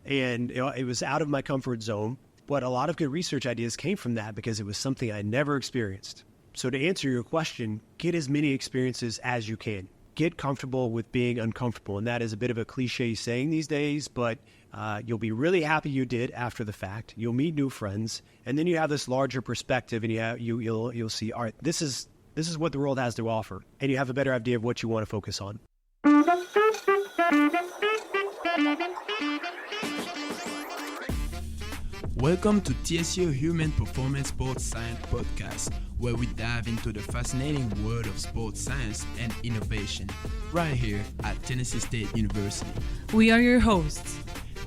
And it was out of my comfort zone. But a lot of good research ideas came from that because it was something I never experienced. So to answer your question, get as many experiences as you can. Get comfortable with being uncomfortable. And that is a bit of a cliche saying these days, but you'll be really happy you did after the fact. You'll meet new friends, and then you have this larger perspective, and you'll see, all right, this is what the world has to offer, and you have a better idea of what you want to focus on. Welcome to TSU Human Performance Sports Science Podcast, where we dive into the fascinating world of sports science and innovation, right here at Tennessee State University. We are your hosts.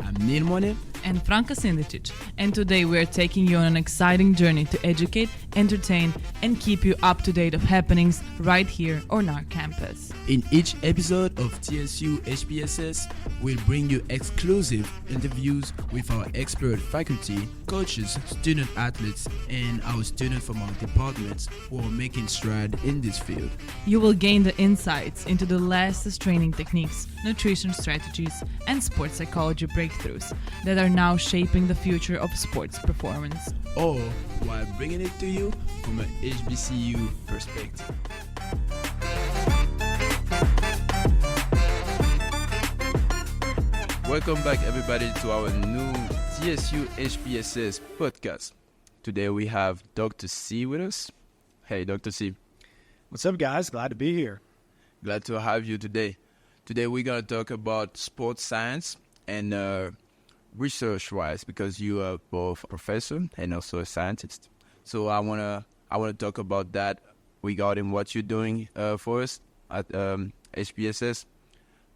I'm Neil Monet and Franka Sindicic, and today we are taking you on an exciting journey to educate, entertain, and keep you up to date of happenings right here on our campus. In each episode of TSU HPSS, we'll bring you exclusive interviews with our expert faculty, coaches, student athletes, and our students from our departments who are making stride in this field. You will gain the insights into the latest training techniques, nutrition strategies, and sports psychology breakthroughs that are now shaping the future of sports performance. All while bringing it to you from an HBCU perspective. Welcome back, everybody, to our new TSU HPSS podcast. Today we have Dr. C with us. Hey, Dr. C. What's up, guys? Glad to be here. Glad to have you today. Today we're going to talk about sports science and research-wise, because you are both a professor and also a scientist. So I want to talk about that regarding what you're doing for us at HPSS.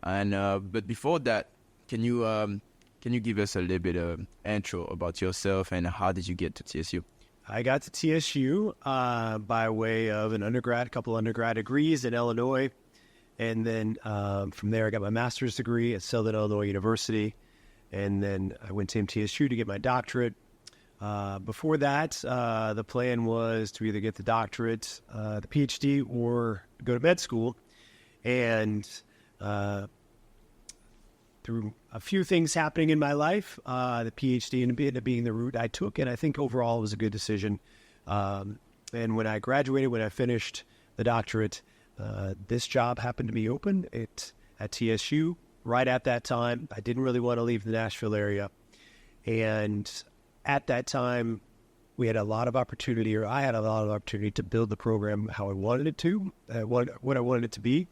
And but before that, can you give us a little bit of intro about yourself and how did you get to TSU? I got to TSU by way of a couple undergrad degrees in Illinois. And then from there, I got my master's degree at Southern Illinois University. And then I went to MTSU to get my doctorate. Before that, the plan was to either get the doctorate, the PhD, or go to med school. And through a few things happening in my life, the PhD ended up being the route I took. And I think overall it was a good decision. And when I graduated, when I finished the doctorate, this job happened to be open at TSU. Right at that time, I didn't really want to leave the Nashville area. And at that time, I had a lot of opportunity to build the program how I wanted it to, what I wanted it to be.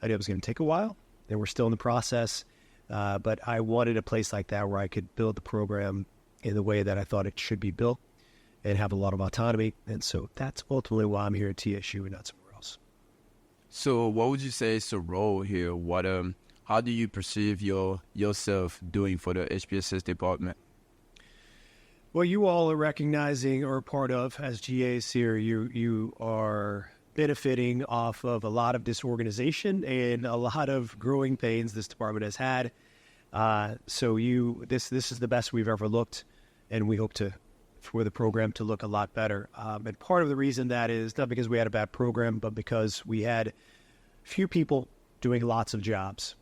I knew it was going to take a while, and we're still in the process. But I wanted a place like that where I could build the program in the way that I thought it should be built and have a lot of autonomy. And so that's ultimately why I'm here at TSU and not somewhere else. So what would you say is the role here? How do you perceive yourself doing for the HPSS department? Well, you all are recognizing or part of, as GAs here, you are benefiting off of a lot of disorganization and a lot of growing pains this department has had. So this is the best we've ever looked, and we hope for the program to look a lot better. And part of the reason that is not because we had a bad program, but because we had few people doing lots of jobs.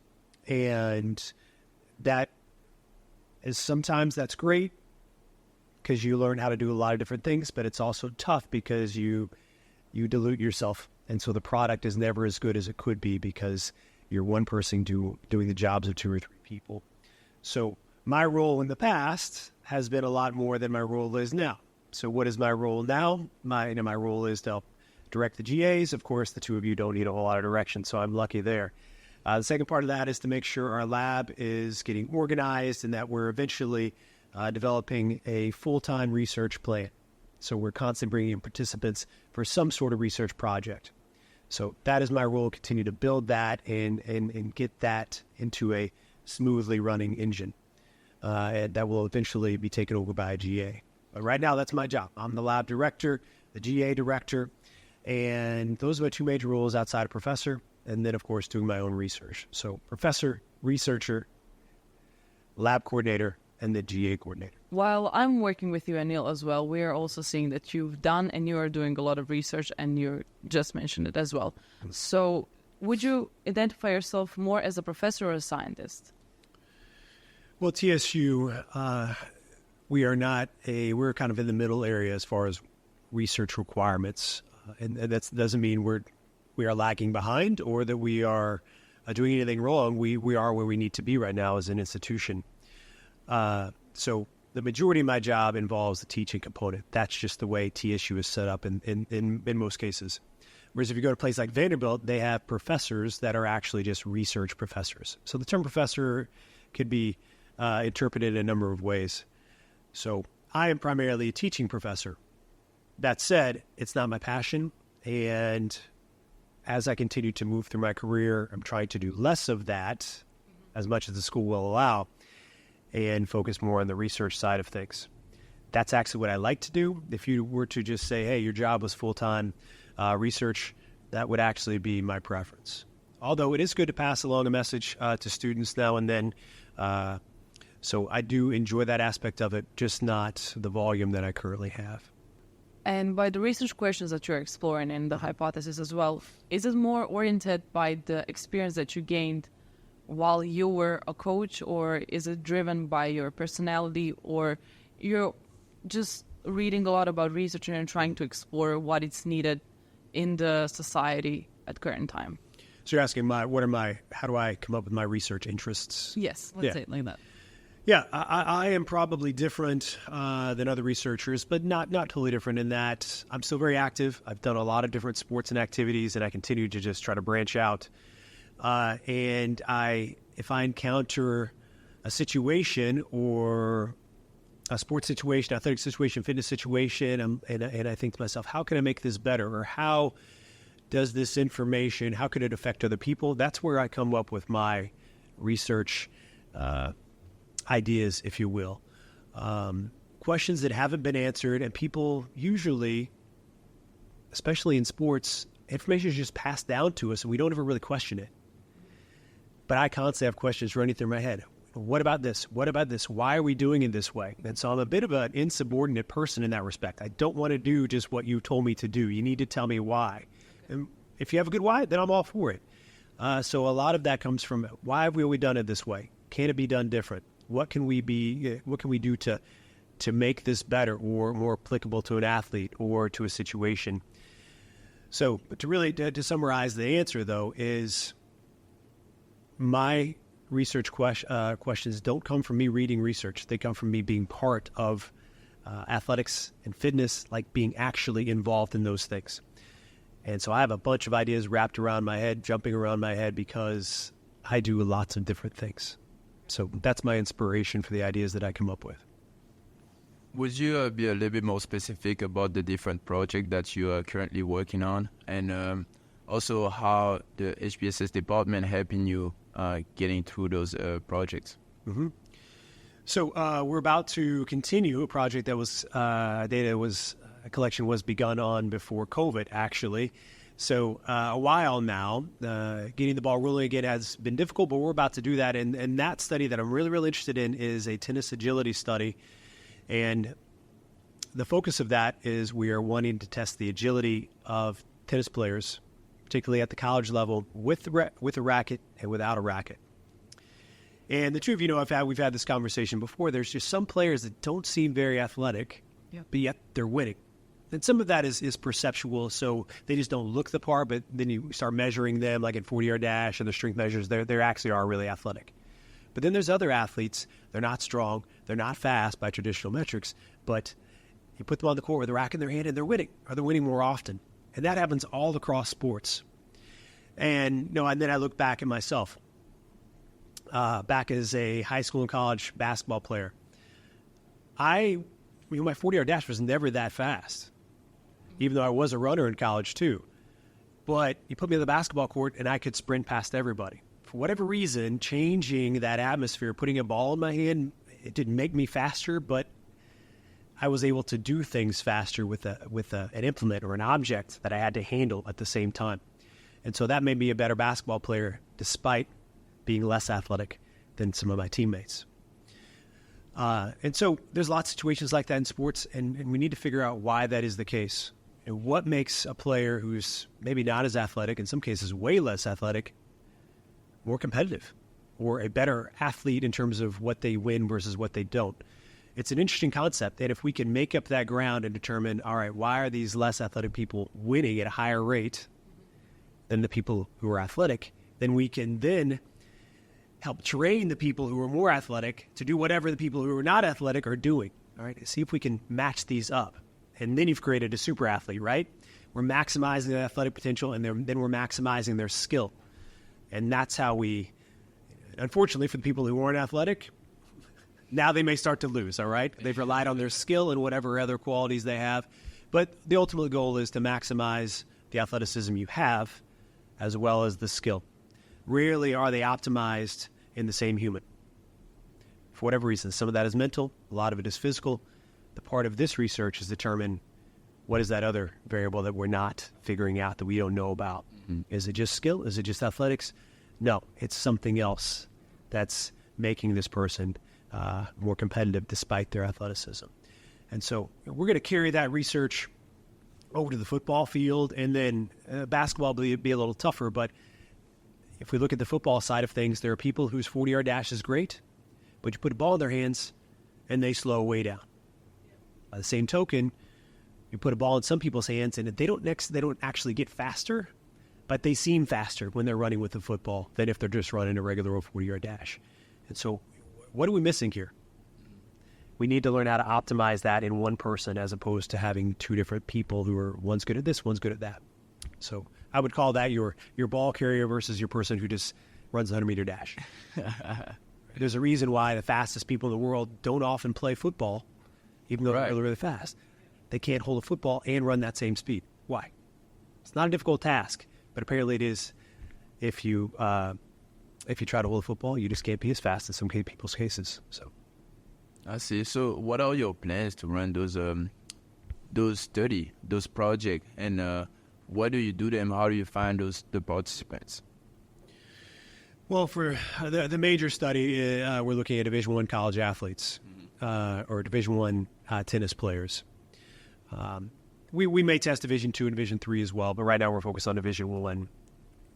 And that is sometimes that's great because you learn how to do a lot of different things, but it's also tough because you dilute yourself. And so the product is never as good as it could be because you're one person doing the jobs of two or three people. So my role in the past has been a lot more than my role is now. So what is my role now? My role is to help direct the GAs. Of course, the two of you don't need a whole lot of direction, so I'm lucky there. The second part of that is to make sure our lab is getting organized and that we're eventually developing a full-time research plan. So we're constantly bringing in participants for some sort of research project. So that is my role, continue to build that and get that into a smoothly running engine. And that will eventually be taken over by a GA. But right now, that's my job. I'm the lab director, the GA director, and those are my two major roles outside of professor. And then, of course, doing my own research. So professor, researcher, lab coordinator, and the GA coordinator. While I'm working with you and Neil as well, we are also seeing that you've done and you are doing a lot of research, and you just mentioned it as well. So would you identify yourself more as a professor or a scientist? Well, TSU, we're kind of in the middle area as far as research requirements. And that doesn't mean we are lagging behind or that we are doing anything wrong. We are where we need to be right now as an institution. So the majority of my job involves the teaching component. That's just the way TSU is set up in most cases. Whereas if you go to a place like Vanderbilt, they have professors that are actually just research professors. So the term professor could be interpreted in a number of ways. So I am primarily a teaching professor. That said, it's not my passion. And as I continue to move through my career, I'm trying to do less of that as much as the school will allow and focus more on the research side of things. That's actually what I like to do. If you were to just say, hey, your job was full-time research, that would actually be my preference. Although it is good to pass along a message to students now and then. So I do enjoy that aspect of it, just not the volume that I currently have. And by the research questions that you're exploring and the hypothesis as well, is it more oriented by the experience that you gained while you were a coach, or is it driven by your personality, or you're just reading a lot about research and trying to explore what is needed in the society at current time? So you're asking how do I come up with my research interests? Yes, let's say it like that. Yeah, I am probably different than other researchers, but not totally different in that I'm still very active. I've done a lot of different sports and activities, and I continue to just try to branch out. And if I encounter a situation or a sports situation, athletic situation, fitness situation, and I think to myself, how can I make this better? Or how does this information, how could it affect other people? That's where I come up with my research ideas, if you will. Questions that haven't been answered, and people usually, especially in sports, information is just passed down to us and we don't ever really question it. But I constantly have questions running through my head. What about this? What about this? Why are we doing it this way? And so I'm a bit of an insubordinate person in that respect. I don't want to do just what you told me to do. You need to tell me why. And if you have a good why, then I'm all for it. So a lot of that comes from, why have we done it this way? Can it be done different? What can we do to make this better or more applicable to an athlete or to a situation? So to summarize the answer, though, is my research questions don't come from me reading research. They come from me being part of athletics and fitness, like being actually involved in those things. And so I have a bunch of ideas wrapped around my head, jumping around my head, because I do lots of different things. So that's my inspiration for the ideas that I come up with. Would you be a little bit more specific about the different projects that you are currently working on, and also how the HPSS department helping you getting through those projects? Mm-hmm. So we're about to continue a project that was a collection was begun on before COVID, actually. So a while now, getting the ball rolling again has been difficult, but we're about to do that. And that study that I'm really, really interested in is a tennis agility study. And the focus of that is we are wanting to test the agility of tennis players, particularly at the college level, with a racket and without a racket. And the two of you know we've had this conversation before. There's just some players that don't seem very athletic, but yet they're winning. And some of that is perceptual, so they just don't look the part, but then you start measuring them, like in 40-yard dash and the strength measures, they actually are really athletic. But then there's other athletes, they're not strong, they're not fast by traditional metrics, but you put them on the court with a racket in their hand and they're winning, or they're winning more often. And that happens all across sports. And then I look back at myself, back as a high school and college basketball player. My 40-yard dash was never that fast, even though I was a runner in college too. But you put me on the basketball court and I could sprint past everybody. For whatever reason, changing that atmosphere, putting a ball in my hand, it didn't make me faster, but I was able to do things faster with an implement or an object that I had to handle at the same time. And so that made me a better basketball player, despite being less athletic than some of my teammates. And so there's lots of situations like that in sports, and we need to figure out why that is the case. And what makes a player who's maybe not as athletic, in some cases way less athletic, more competitive or a better athlete in terms of what they win versus what they don't. It's an interesting concept that if we can make up that ground and determine, all right, why are these less athletic people winning at a higher rate than the people who are athletic, then we can then help train the people who are more athletic to do whatever the people who are not athletic are doing. All right, see if we can match these up. And then you've created a super athlete, right? We're maximizing their athletic potential, and then we're maximizing their skill. And that's how we, unfortunately for the people who aren't athletic, now they may start to lose, all right? They've relied on their skill and whatever other qualities they have. But the ultimate goal is to maximize the athleticism you have as well as the skill. Rarely are they optimized in the same human. For whatever reason, some of that is mental, a lot of it is physical. The part of this research is determine what is that other variable that we're not figuring out, that we don't know about. Mm-hmm. Is it just skill? Is it just athletics? No, it's something else that's making this person more competitive despite their athleticism. And so we're going to carry that research over to the football field, and then basketball will be a little tougher. But if we look at the football side of things, there are people whose 40-yard dash is great, but you put a ball in their hands and they slow way down. By the same token, you put a ball in some people's hands and they don't actually get faster, but they seem faster when they're running with the football than if they're just running a regular 40-yard dash. And so what are we missing here? We need to learn how to optimize that in one person as opposed to having two different people who are, one's good at this, one's good at that. So I would call that your ball carrier versus your person who just runs a 100-meter dash. There's a reason why the fastest people in the world don't often play football, even though they're really, really fast. They can't hold a football and run that same speed. Why? It's not a difficult task, but apparently it is. If you try to hold a football, you just can't be as fast in some people's cases. So, I see. So, what are your plans to run those study, those projects, and what do you do them? How do you find the participants? Well, for the major study, we're looking at Division I college athletes or Division I tennis players. We may test Division II and Division III as well, but right now we're focused on Division I.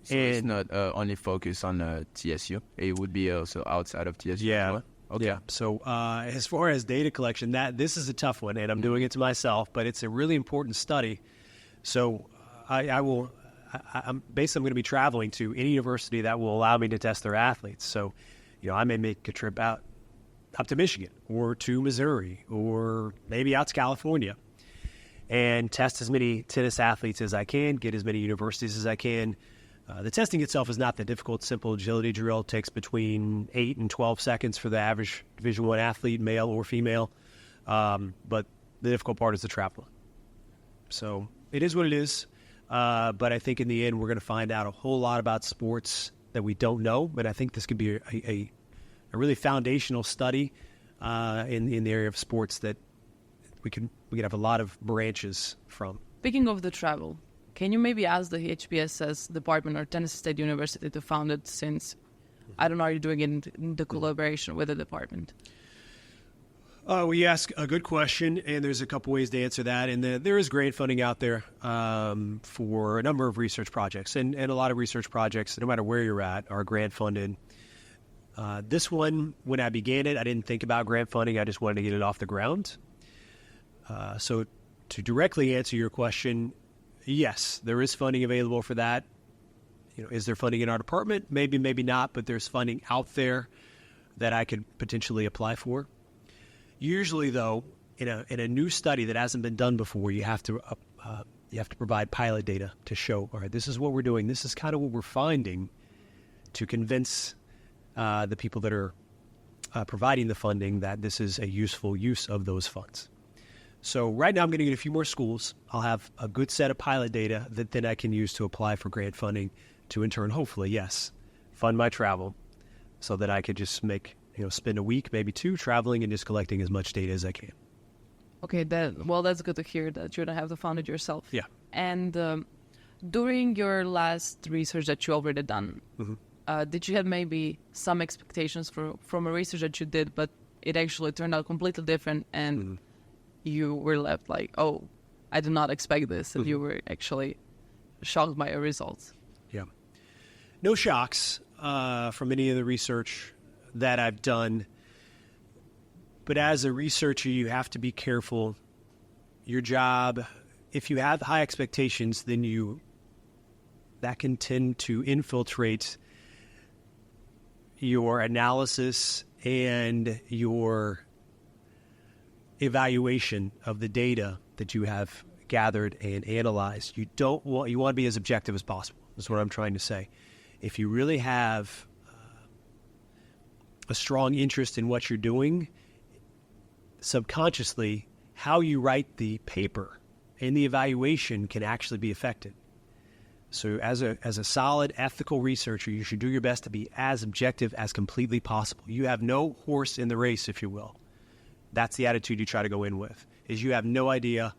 So it's not only focused on TSU. It would be also outside of TSU. Yeah. Well? Okay. Yeah. So as far as data collection, this is a tough one, and I'm doing it to myself, but it's a really important study. So I'm going to be traveling to any university that will allow me to test their athletes. So, I may make a trip out to Michigan or to Missouri or maybe out to California and test as many tennis athletes as I can, get as many universities as I can. The testing itself is not that difficult. Simple agility drill takes between 8 and 12 seconds for the average Division I athlete, male or female. But the difficult part is the travel. So it is what it is. But I think in the end, we're going to find out a whole lot about sports that we don't know. But I think this could be a really foundational study in the area of sports that we could have a lot of branches from. Speaking of the travel, can you maybe ask the HPSS department or Tennessee State University to found it, since, I don't know, are you doing it in the collaboration with the department? We ask a good question, and there's a couple ways to answer that. And there is grant funding out there for a number of research projects. And a lot of research projects, no matter where you're at, are grant funded. This one, when I began it, I didn't think about grant funding. I just wanted to get it off the ground. So to directly answer your question, yes, there is funding available for that. Is there funding in our department? Maybe, maybe not, but there's funding out there that I could potentially apply for. Usually, though, in a new study that hasn't been done before, you have to provide pilot data to show, all right, this is what we're doing. This is kind of what we're finding, to convince the people that are providing the funding that this is a useful use of those funds. So right now I'm going to get a few more schools. I'll have a good set of pilot data that then I can use to apply for grant funding to in turn, hopefully, yes, fund my travel so that I could just spend a week, maybe two, traveling and just collecting as much data as I can. Okay, that's good to hear that you don't have to fund it yourself. Yeah. And during your last research that you already done, did you have maybe some expectations from a research that you did, but it actually turned out completely different, and you were left like, oh, I did not expect this, and you were actually shocked by your results? Yeah. No shocks. from any of the research that I've done. But as a researcher, you have to be careful. Your job, if you have high expectations, then that can tend to infiltrate your analysis and your evaluation of the data that you have gathered and analyzed. You want to be as objective as possible. That's what I'm trying to say. If you really have a strong interest in what you're doing, subconsciously, how you write the paper and the evaluation can actually be affected. So as a solid ethical researcher, you should do your best to be as objective as completely possible. You have no horse in the race, if you will. That's the attitude you try to go in with, is you have no idea.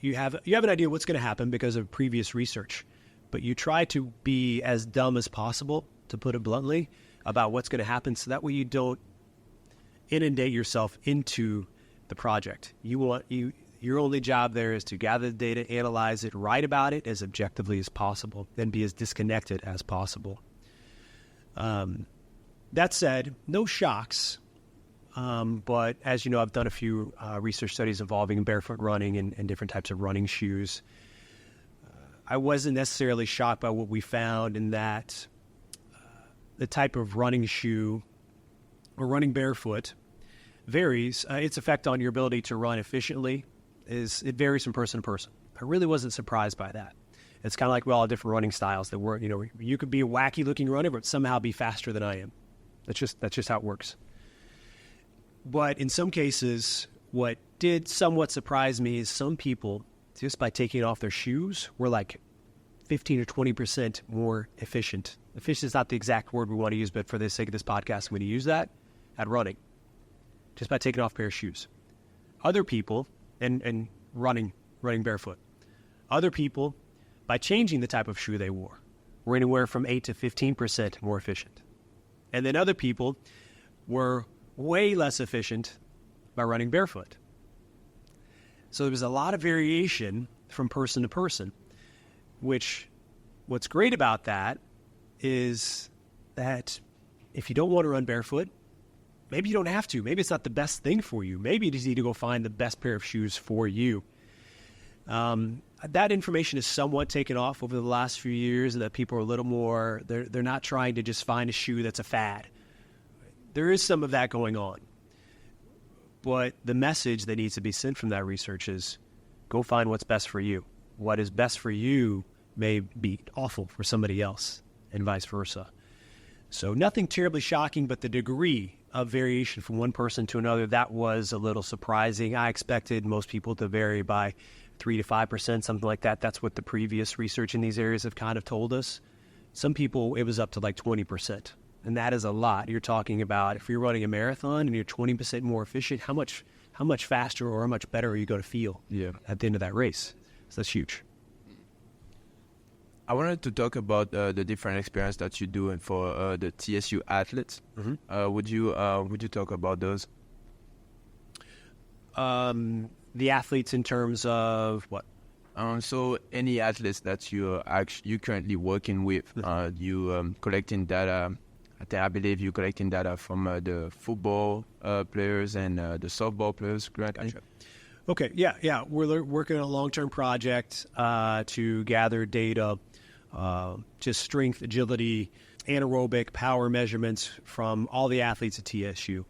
You have an idea what's going to happen because of previous research, but you try to be as dumb as possible, to put it bluntly, about what's going to happen, so that way you don't inundate yourself into the project. Your only job there is to gather the data, analyze it, write about it as objectively as possible, then be as disconnected as possible. That said, no shocks. But as you know, I've done a few research studies involving barefoot running and different types of running shoes. I wasn't necessarily shocked by what we found in that the type of running shoe or running barefoot varies. Its effect on your ability to run efficiently it varies from person to person. I really wasn't surprised by that. It's kind of like we all have different running styles that work. You could be a wacky looking runner, but somehow be faster than I am. That's just how it works. But in some cases, what did somewhat surprise me is some people, just by taking off their shoes, were like 15 or 20% more efficient. Efficient is not the exact word we want to use, but for the sake of this podcast, I'm going to use that at running, just by taking off a pair of shoes. Other people, and running barefoot. Other people, by changing the type of shoe they wore anywhere from 8 to 15% more efficient. And then other people were way less efficient by running barefoot. So there was a lot of variation from person to person, what's great about that is that if you don't want to run barefoot, maybe you don't have to. Maybe it's not the best thing for you. Maybe you just need to go find the best pair of shoes for you. That information is somewhat taken off over the last few years, that people are a little more, they're not trying to just find a shoe that's a fad. There is some of that going on. But the message that needs to be sent from that research is go find what's best for you. What is best for you may be awful for somebody else, and vice versa. So nothing terribly shocking, but the degree of variation from one person to another, that was a little surprising. I expected most people to vary by 3 to 5%, something like that. That's what the previous research in these areas have kind of told us. Some people, it was up to like 20%. And that is a lot. You're talking about if you're running a marathon and you're 20% more efficient, how much faster or how much better are you going to feel at the end of that race? So that's huge. I wanted to talk about the different experience that you're doing for the TSU athletes. Mm-hmm. Would you talk about those? The athletes in terms of what? So any athletes that you currently working with, you collecting data. I believe you're collecting data from the football players and the softball players currently. Gotcha. Okay, yeah. We're working on a long-term project to gather data, just strength, agility, anaerobic power measurements from all the athletes at TSU.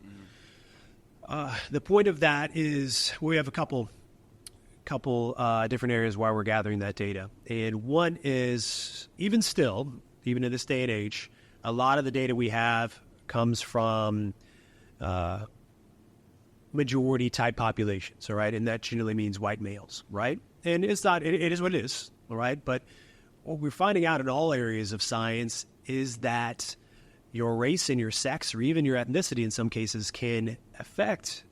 The point of that is we have a couple different areas why we're gathering that data. And one is, even in this day and age, a lot of the data we have comes from majority type populations, all right? And that generally means white males, right? And it's not, it is what it is, all right? But what we're finding out in all areas of science is that your race and your sex, or even your ethnicity in some cases, can affect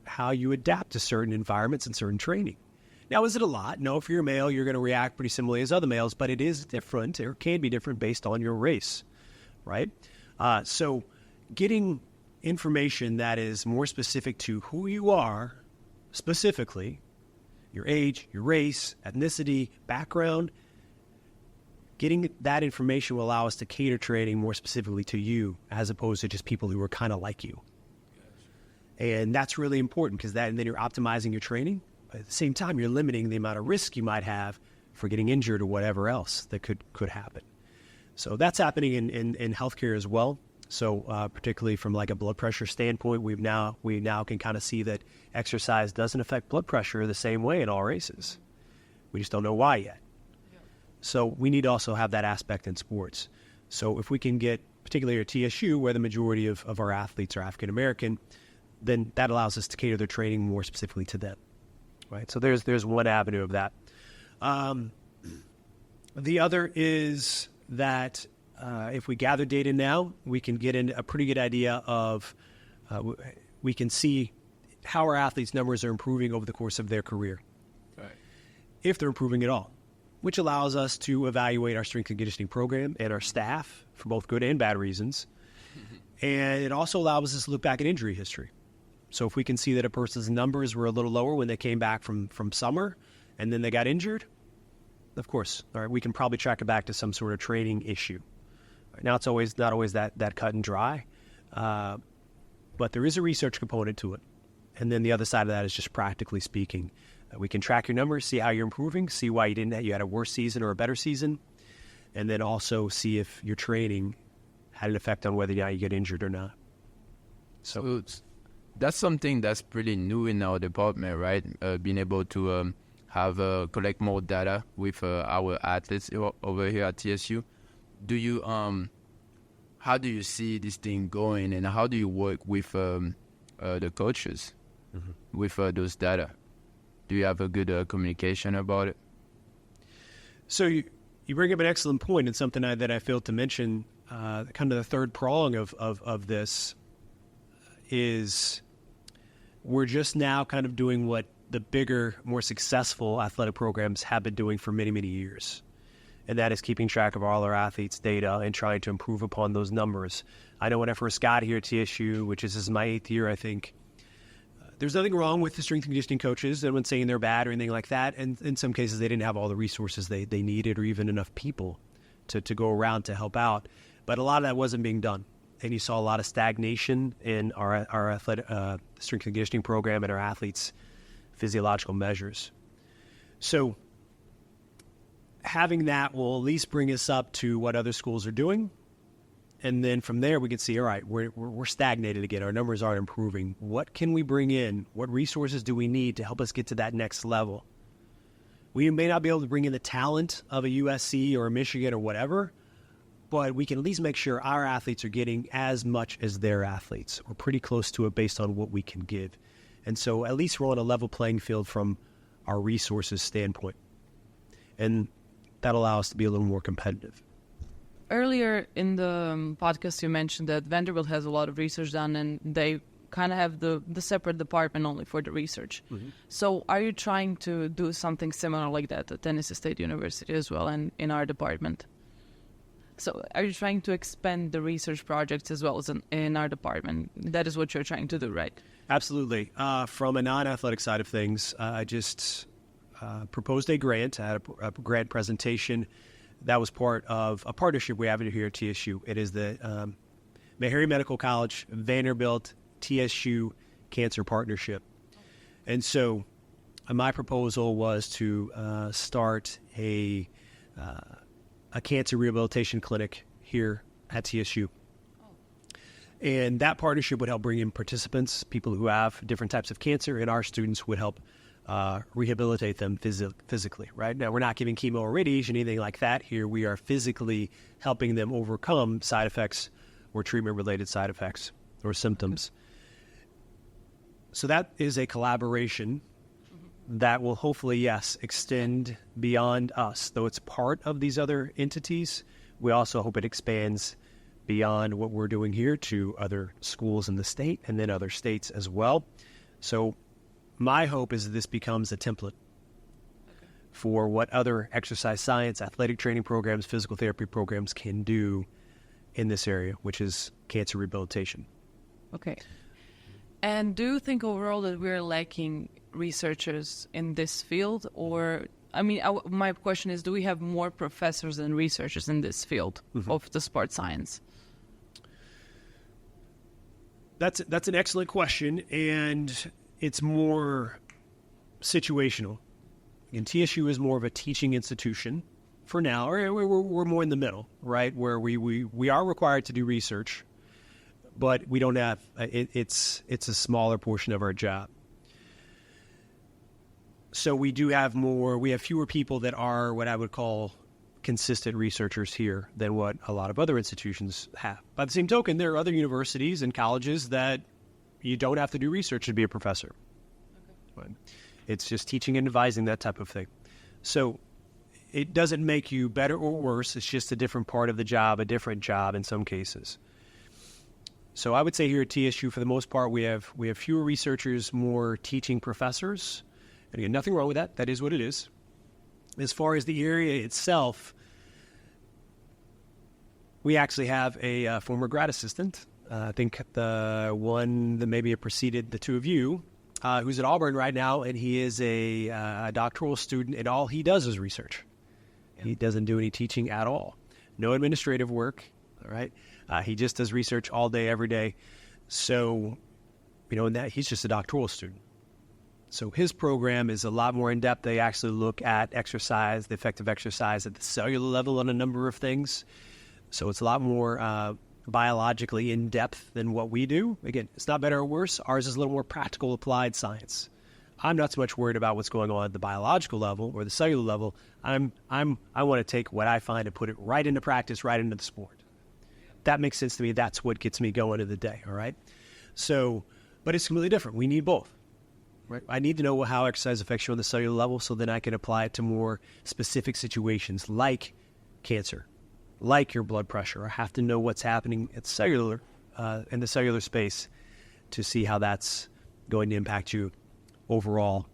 how you adapt to certain environments and certain training. Now, is it a lot? No, if you're a male, you're going to react pretty similarly as other males, but it is different, or can be different based on your race, right? So getting information that is more specific to who you are, specifically, your age, your race, ethnicity, background, getting that information will allow us to cater training more specifically to you, as opposed to just people who are kind of like you. And that's really important, because then you're optimizing your training. But at the same time, you're limiting the amount of risk you might have for getting injured or whatever else that could happen. So that's happening in healthcare as well. So particularly from like a blood pressure standpoint, we now can kind of see that exercise doesn't affect blood pressure the same way in all races. We just don't know why yet. So we need to also have that aspect in sports. So if we can get, particularly at TSU, where the majority of our athletes are African American, then that allows us to cater their training more specifically to them. Right. So there's one avenue of that. The other is that if we gather data now, we can get a pretty good idea of, we can see how our athletes' numbers are improving over the course of their career. Right. If they're improving at all, which allows us to evaluate our strength and conditioning program and our staff for both good and bad reasons. And it also allows us to look back at injury history. So if we can see that a person's numbers were a little lower when they came back from summer and then they got injured, of course, all right, we can probably track it back to some sort of training issue. Right, now, it's not always that cut and dry, but there is a research component to it. And then the other side of that is just practically speaking. We can track your numbers, see how you're improving, see why you had a worse season or a better season, and then also see if your training had an effect on whether or not you get injured or not. So that's something that's pretty new in our department, right? Being able to collect more data with our athletes over here at TSU. How do you see this thing going, and how do you work with the coaches with those data? Do you have a good communication about it? So you bring up an excellent point, and something that I failed to mention. Kind of the third prong of this is we're just now kind of doing what the bigger, more successful athletic programs have been doing for many, many years. And that is keeping track of all our athletes' data and trying to improve upon those numbers. I know when I first got here at TSU, this is my 8th year, I think, there's nothing wrong with the strength and conditioning coaches. No one's saying they're bad or anything like that. And in some cases, they didn't have all the resources they needed, or even enough people to go around to help out. But a lot of that wasn't being done. And you saw a lot of stagnation in our athletic, strength and conditioning program and our athletes' physiological measures. So having that will at least bring us up to what other schools are doing. And then from there, we can see, all right, we're stagnated again. Our numbers aren't improving. What can we bring in? What resources do we need to help us get to that next level? We may not be able to bring in the talent of a USC or a Michigan or whatever, but we can at least make sure our athletes are getting as much as their athletes, or pretty close to it based on what we can give. And so at least we're on a level playing field from our resources standpoint. And that allows us to be a little more competitive. Earlier in the podcast, you mentioned that Vanderbilt has a lot of research done, and they kind of have the separate department only for the research. Mm-hmm. So are you trying to do something similar like that at Tennessee State University as well, and in our department? So are you trying to expand the research projects as well as in our department? That is what you're trying to do, right? Absolutely. From a non-athletic side of things, I just proposed a grant. I had a grant presentation that was part of a partnership we have here at TSU. It is the Meharry Medical College Vanderbilt TSU Cancer Partnership. And so my proposal was to start a cancer rehabilitation clinic here at TSU. And that partnership would help bring in participants, people who have different types of cancer, and our students would help rehabilitate them physically, right? Now, we're not giving chemo or radiation, anything like that here. We are physically helping them overcome side effects or treatment-related side effects or symptoms. So that is a collaboration that will hopefully, yes, extend beyond us. Though it's part of these other entities, we also hope it expands beyond what we're doing here to other schools in the state and then other states as well. So my hope is that this becomes a template for what other exercise science, athletic training programs, physical therapy programs can do in this area, which is cancer rehabilitation. Okay. And do you think overall that we're lacking researchers in this field, or my question is, do we have more professors and researchers in this field of the sports science? That's an excellent question, and it's more situational. And TSU is more of a teaching institution for now, or we're more in the middle, right, where we are required to do research, but we don't have it's a smaller portion of our job. So we have fewer people that are what I would call consistent researchers here than what a lot of other institutions have. By the same token, there are other universities and colleges that you don't have to do research to be a professor. But it's just teaching and advising, that type of thing. So it doesn't make you better or worse. It's just a different part of the job, a different job in some cases. So I would say here at TSU, for the most part, we have fewer researchers, more teaching professors. And again, nothing wrong with that. That is what it is. As far as the area itself, we actually have a former grad assistant. I think the one that maybe preceded the two of you, who's at Auburn right now, and he is a doctoral student, and all he does is research. He doesn't do any teaching at all. No administrative work, all right? He just does research all day, every day. So, and that he's just a doctoral student. So his program is a lot more in-depth. They actually look at exercise, the effect of exercise at the cellular level on a number of things. So it's a lot more biologically in-depth than what we do. Again, it's not better or worse. Ours is a little more practical, applied science. I'm not so much worried about what's going on at the biological level or the cellular level. I want to take what I find and put it right into practice, right into the sport. That makes sense to me. That's what gets me going in the day, all right? So, but it's completely different. We need both. Right. I need to know how exercise affects you on the cellular level so then I can apply it to more specific situations like cancer, like your blood pressure. I have to know what's happening at cellular, in the cellular space to see how that's going to impact you overall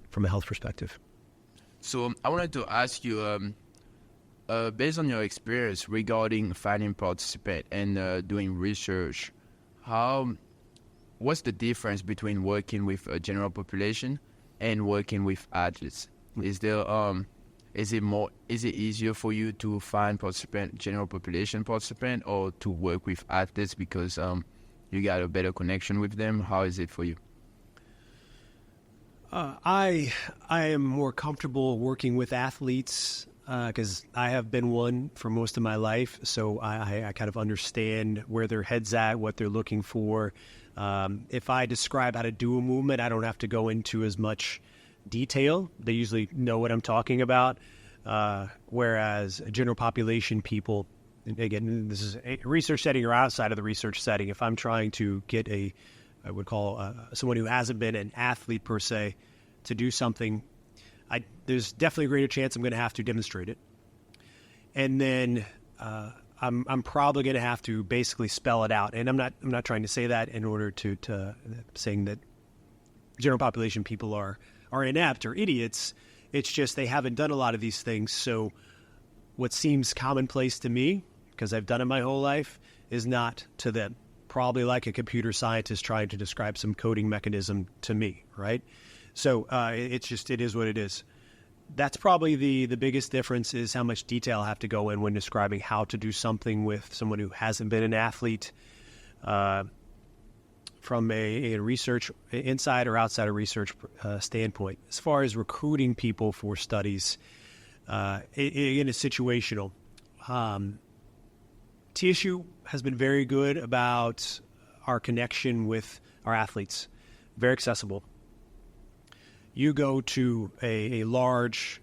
from a health perspective. So I wanted to ask you, based on your experience regarding finding participants and doing research, what's the difference between working with a general population and working with athletes? Is it easier for you to find general population participant, or to work with athletes because you got a better connection with them? How is it for you? I am more comfortable working with athletes because I have been one for most of my life. So I kind of understand where their head's at, what they're looking for. If I describe how to do a movement, I don't have to go into as much detail. They usually know what I'm talking about. Whereas general population people, and again, this is a research setting or outside of the research setting. If I'm trying to get I would call someone who hasn't been an athlete per se to do something, there's definitely a greater chance I'm going to have to demonstrate it. And then I'm probably going to have to basically spell it out. And I'm not trying to say that in order to saying that general population people are inept or idiots. It's just they haven't done a lot of these things. So what seems commonplace to me, because I've done it my whole life, is not to them. Probably like a computer scientist trying to describe some coding mechanism to me, right? So it is what it is. That's probably the biggest difference, is how much detail I have to go in when describing how to do something with someone who hasn't been an athlete from a research inside or outside of research standpoint. As far as recruiting people for studies, again, it's situational. TSU has been very good about our connection with our athletes, very accessible. You go to a large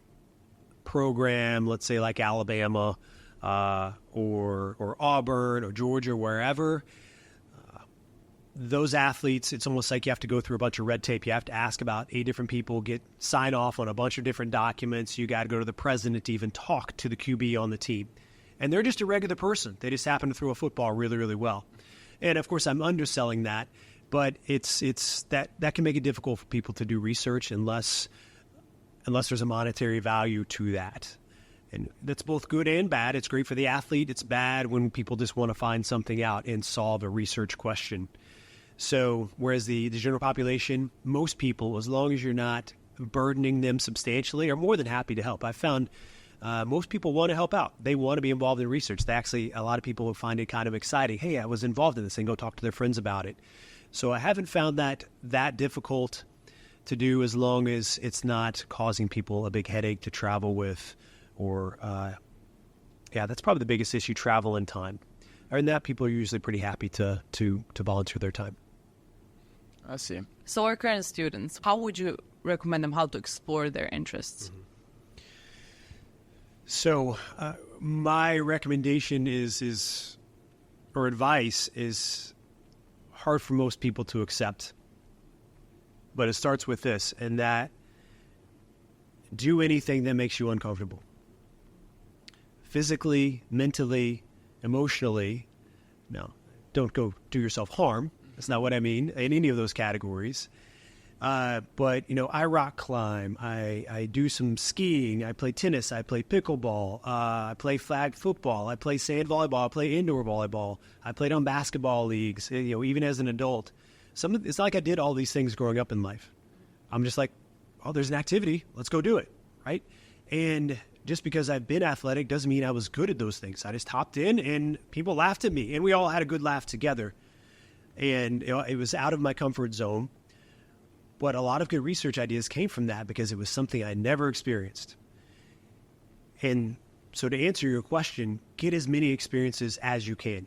program, let's say like Alabama or Auburn or Georgia, wherever, those athletes, it's almost like you have to go through a bunch of red tape. You have to ask about 8 different people, sign off on a bunch of different documents. You got to go to the president to even talk to the QB on the team. And they're just a regular person. They just happen to throw a football really, really well. And of course, I'm underselling that. But it's that can make it difficult for people to do research unless there's a monetary value to that. And that's both good and bad. It's great for the athlete. It's bad when people just want to find something out and solve a research question. So whereas the general population, most people, as long as you're not burdening them substantially are more than happy to help. I found most people want to help out. They want to be involved in research. A lot of people find it kind of exciting. Hey, I was involved in this, and go talk to their friends about it. So I haven't found that difficult to do, as long as it's not causing people a big headache to travel with, or that's probably the biggest issue: travel and time. Other than that, people are usually pretty happy to volunteer their time. I see. So our current students, how would you recommend them how to explore their interests? Mm-hmm. So my recommendation or advice is hard for most people to accept. But it starts with this, and that: do anything that makes you uncomfortable. Physically, mentally, emotionally. No, don't go do yourself harm. That's not what I mean in any of those categories. But, I rock climb. I do some skiing. I play tennis. I play pickleball. I play flag football. I play sand volleyball. I play indoor volleyball. I played on basketball leagues, even as an adult. It's not like I did all these things growing up in life. I'm just like, oh, there's an activity. Let's go do it, right? And just because I've been athletic doesn't mean I was good at those things. I just hopped in, and people laughed at me, and we all had a good laugh together. And it was out of my comfort zone. But a lot of good research ideas came from that, because it was something I never experienced. And so to answer your question, get as many experiences as you can.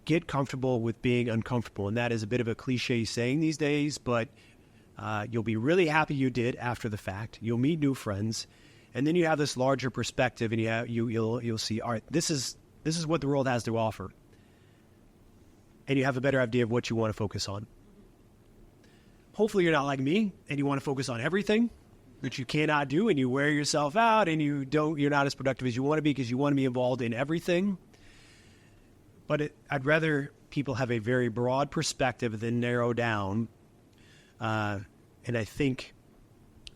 Get comfortable with being uncomfortable. And that is a bit of a cliche saying these days, but you'll be really happy you did after the fact. You'll meet new friends. And then you have this larger perspective, and you'll see, all right, this is what the world has to offer. And you have a better idea of what you want to focus on. Hopefully you're not like me, and you want to focus on everything, which you cannot do, and you wear yourself out, and you're not as productive as you want to be, because you want to be involved in everything. But I'd rather people have a very broad perspective than narrow down. And I think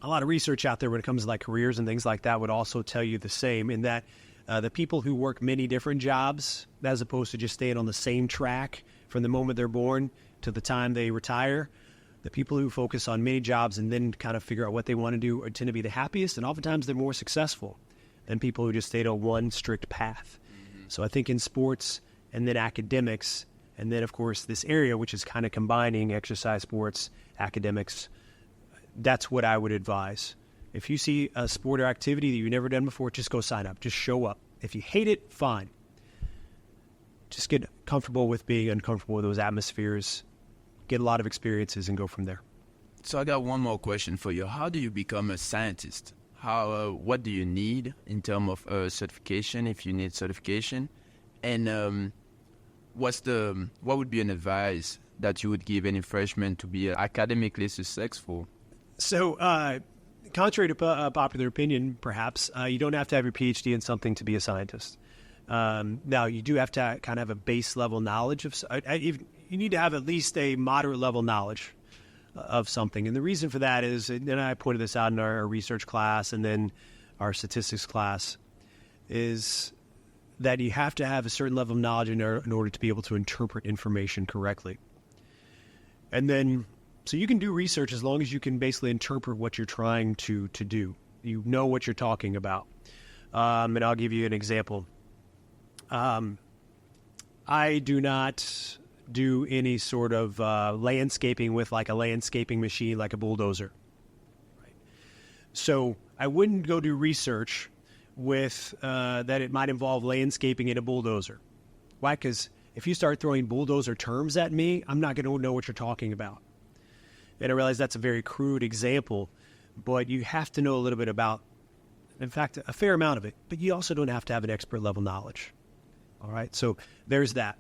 a lot of research out there when it comes to like careers and things like that would also tell you the same, in that the people who work many different jobs, as opposed to just staying on the same track from the moment they're born to the time they retire, the people who focus on many jobs and then kind of figure out what they want to do tend to be the happiest, and oftentimes they're more successful than people who just stayed on one strict path. Mm-hmm. So I think in sports, and then academics, and then, of course, this area, which is kind of combining exercise, sports, academics, that's what I would advise. If you see a sport or activity that you've never done before, just go sign up. Just show up. If you hate it, fine. Just get comfortable with being uncomfortable with those atmospheres, get a lot of experiences, and go from there. So I got one more question for you. How do you become a scientist? What do you need in terms of certification, if you need certification? And what would be an advice that you would give any freshman to be academically successful? So, contrary to popular opinion, perhaps, you don't have to have your PhD in something to be a scientist. Now, you do have to kind of have a base level knowledge of. You need to have at least a moderate level knowledge of something, and the reason for that is, and I pointed this out in our research class and then our statistics class, is that you have to have a certain level of knowledge in order to be able to interpret information correctly. And then, so you can do research as long as you can basically interpret what you're trying to do. You know what you're talking about. And I'll give you an example. I do not do any sort of landscaping with like a landscaping machine, like a bulldozer. Right? So I wouldn't go do research with that it might involve landscaping in a bulldozer. Why? Because if you start throwing bulldozer terms at me, I'm not going to know what you're talking about. And I realize that's a very crude example, but you have to know a little bit about, in fact, a fair amount of it, but you also don't have to have an expert level knowledge. All right, so there's that.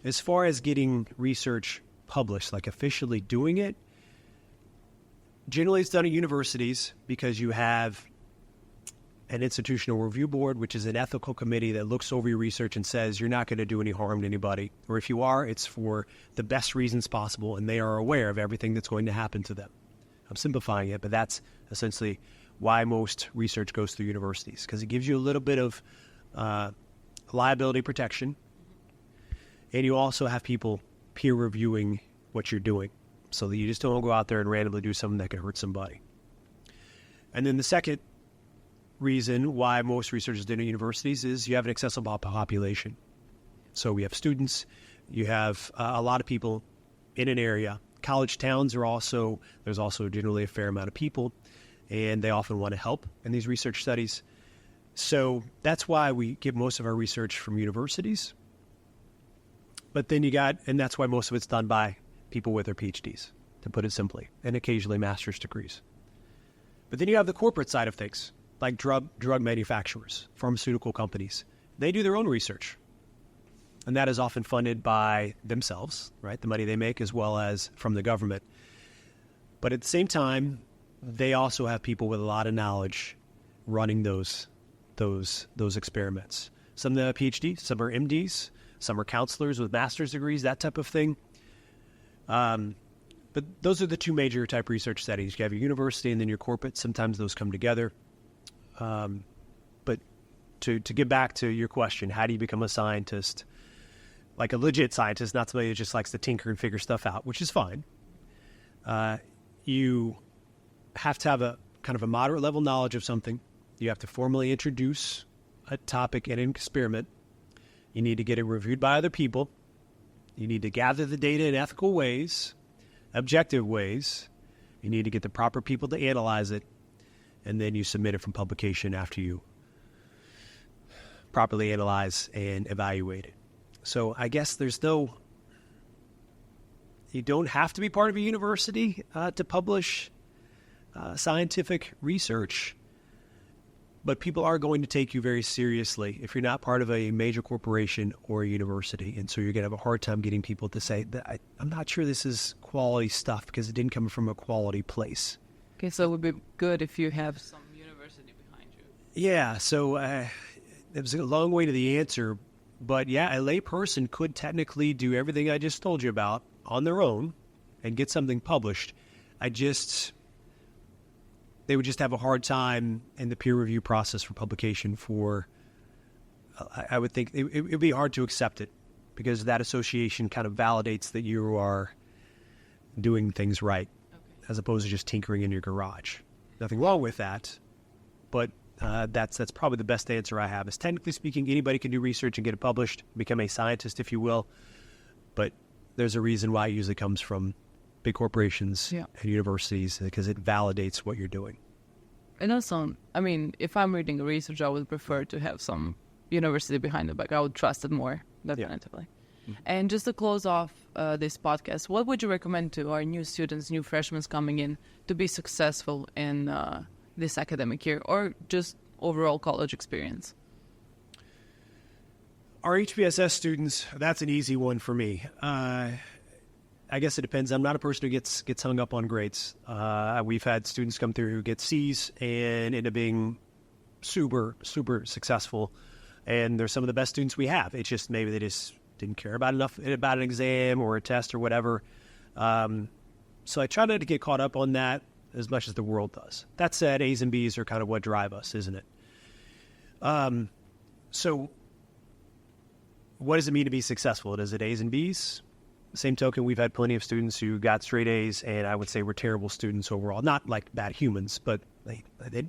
As far as getting research published, like officially doing it, generally it's done at universities because you have an institutional review board, which is an ethical committee that looks over your research and says you're not going to do any harm to anybody. Or if you are, it's for the best reasons possible, and they are aware of everything that's going to happen to them. I'm simplifying it, but that's essentially why most research goes through universities, because it gives you a little bit of liability protection. And you also have people peer reviewing what you're doing, so that you just don't go out there and randomly do something that could hurt somebody. And then the second reason why most research is done at universities is you have an accessible population. So we have students, you have a lot of people in an area. College towns there's also generally a fair amount of people, and they often want to help in these research studies. So that's why we get most of our research from universities. But then and that's why most of it's done by people with their PhDs, to put it simply, and occasionally master's degrees. But then you have the corporate side of things, like drug manufacturers, pharmaceutical companies. They do their own research. And that is often funded by themselves, right? The money they make, as well as from the government. But at the same time, they also have people with a lot of knowledge running those experiments. Some are PhDs, some are MDs, some are counselors with master's degrees, that type of thing. But those are the two major type research settings. You have your university and then your corporate. Sometimes those come together. But to get back to your question, how do you become a scientist? Like a legit scientist, not somebody who just likes to tinker and figure stuff out, which is fine. You have to have a kind of a moderate level knowledge of something. You have to formally introduce a topic and an experiment. You need to get it reviewed by other people. You need to gather the data in ethical ways, objective ways. You need to get the proper people to analyze it, and then you submit it for publication after you properly analyze and evaluate it. So I guess you don't have to be part of a university to publish scientific research, but people are going to take you very seriously if you're not part of a major corporation or a university. And so you're going to have a hard time getting people to say that I'm not sure this is quality stuff because it didn't come from a quality place. Okay, so it would be good if you have some university behind you. Yeah, so it was a long way to the answer. But yeah, a lay person could technically do everything I just told you about on their own and get something published. They would just have a hard time in the peer review process for publication I would think it would be hard to accept it because that association kind of validates that you are doing things right, as opposed to just tinkering in your garage. Nothing wrong with that, but that's probably the best answer I have. Is technically speaking, anybody can do research and get it published, become a scientist, if you will. But there's a reason why it usually comes from big corporations and universities, because it validates what you're doing. And also, I mean, if I'm reading research, I would prefer to have some university behind it. Like, I would trust it more, definitively. Yeah. Mm-hmm. And just to close off this podcast, what would you recommend to our new students, new freshmen coming in to be successful in this academic year, or just overall college experience? Our HPSS students, that's an easy one for me. I guess it depends. I'm not a person who gets hung up on grades. We've had students come through who get C's and end up being super, super successful. And they're some of the best students we have. It's just maybe they just didn't care about an exam or a test or whatever. So I try not to get caught up on that as much as the world does. That said, A's and B's are kind of what drive us, isn't it? So what does it mean to be successful? Is it A's and B's? Same token, we've had plenty of students who got straight A's, and I would say were terrible students overall. Not like bad humans, but they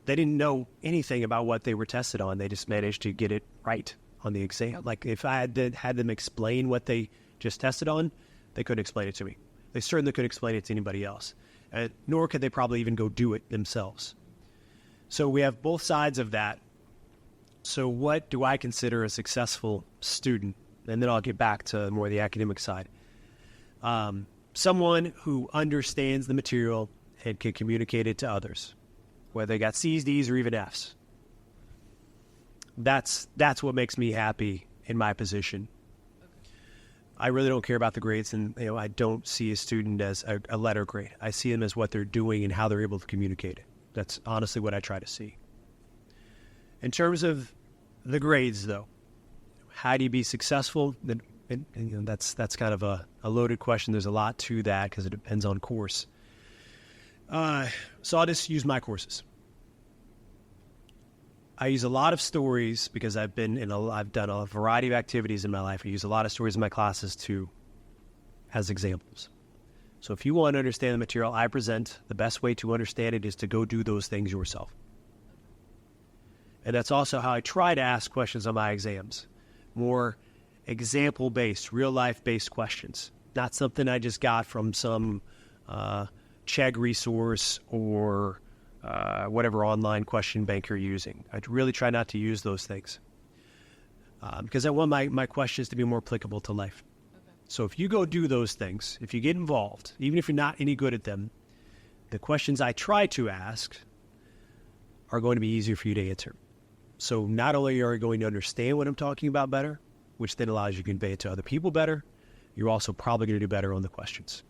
didn't know anything about what they were tested on. They just managed to get it right on the exam. Like if I had them explain what they just tested on, they couldn't explain it to me. They certainly couldn't explain it to anybody else. Nor could they probably even go do it themselves. So we have both sides of that. So what do I consider a successful student? And then I'll get back to more the academic side. Someone who understands the material and can communicate it to others, whether they got C's, D's, or even F's. That's what makes me happy in my position. I really don't care about the grades, and I don't see a student as a letter grade. I see them as what they're doing and how they're able to communicate it. That's honestly what I try to see. In terms of the grades, though, how do you be successful? And that's kind of a loaded question. There's a lot to that because it depends on course. So I'll just use my courses. I use a lot of stories because I've done a variety of activities in my life. I use a lot of stories in my classes as examples. So if you want to understand the material I present, the best way to understand it is to go do those things yourself. And that's also how I try to ask questions on my exams. More example-based, real-life-based questions. Not something I just got from some Chegg resource or whatever online question bank you're using. I really try not to use those things because I want my questions to be more applicable to life. So if you go do those things, if you get involved, even if you're not any good at them, the questions I try to ask are going to be easier for you to answer. So not only are you going to understand what I'm talking about better, which then allows you to convey it to other people better, you're also probably going to do better on the questions.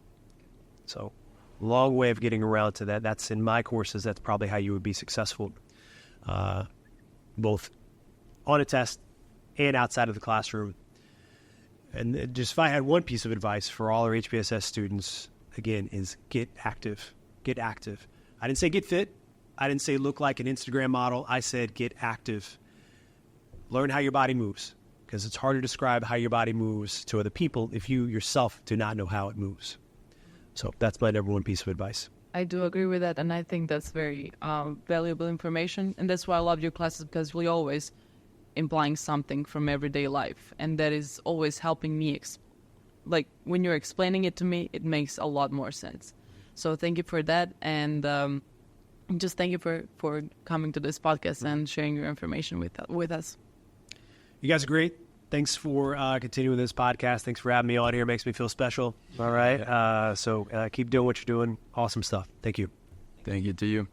So long way of getting around to that. That's in my courses, that's probably how you would be successful, both on a test and outside of the classroom. And just if I had one piece of advice for all our HPSS students, again, is get active. Get active. I didn't say get fit. I didn't say look like an Instagram model. I said get active. Learn how your body moves, because it's hard to describe how your body moves to other people if you yourself do not know how it moves. So that's my number one piece of advice. I do agree with that, and I think that's very valuable information. And that's why I love your classes, because we always implying something from everyday life, and that is always helping me like when you're explaining it to me, it makes a lot more sense. So thank you for that, and just thank you for coming to this podcast and sharing your information with us. You guys are great. Thanks for continuing this podcast. Thanks for having me on here. It makes me feel special. All right. So keep doing what you're doing. Awesome stuff. Thank you. Thank you to you.